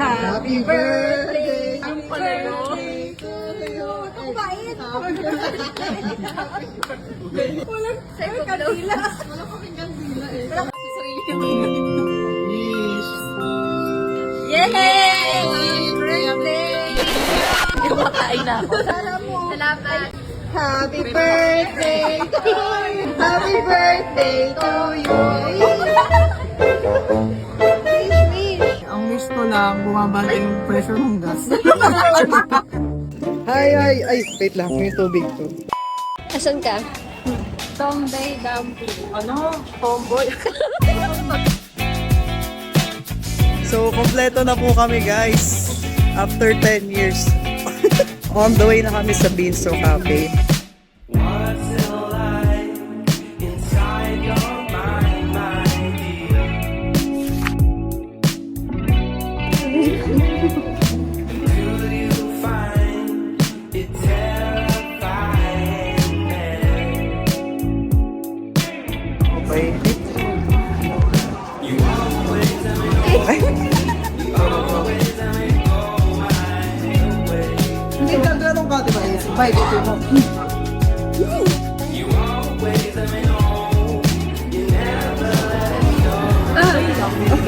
Happy birthday! Happy birthday to you! Ang bait! Walang kandila. Wala kaming kandila eh. Wala kaming sarili mo. Yay! Happy birthday! Kumakain na ako. Salamat! Happy birthday to you! Happy birthday to you! Ang wish ko lang, bumababa yung pressure ng gas. Ay, wait lang, may tubig to. Asan ka? Tomboy dumpling. Ano? Tomboy. So, kompleto na po kami guys. After 10 years. On the way na kami sa Binso Cafe. Okay. Hindi ka ganun ka, diba? Bye, dito mo.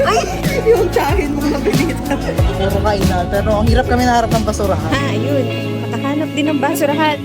Ay! Yung tsahin mo napilitan. Puro kain na, pero ang hirap kami naharap ng basurahan. Ayun. Makahanap din ng basurahan.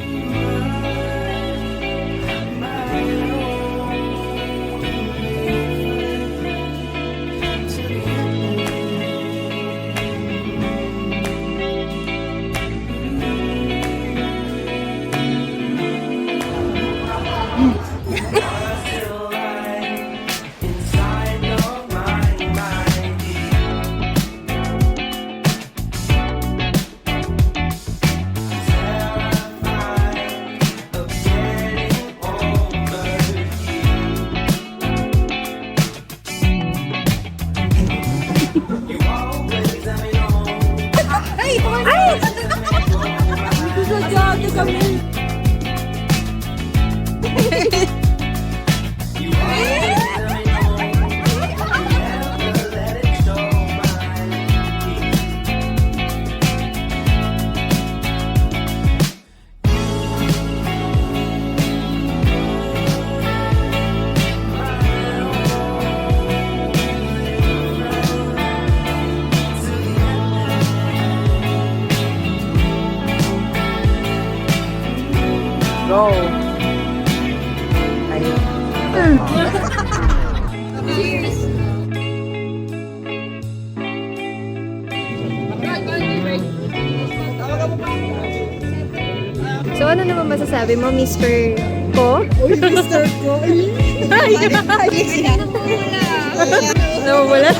Go! Ayun. So, ano naman masasabi mo, Mr. Ko? Uy, Mr. Ko! Nawawala?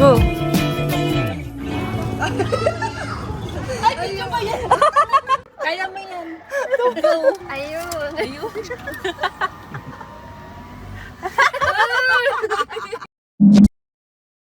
Oh. Kaya mo yan. Ayun. Ayun.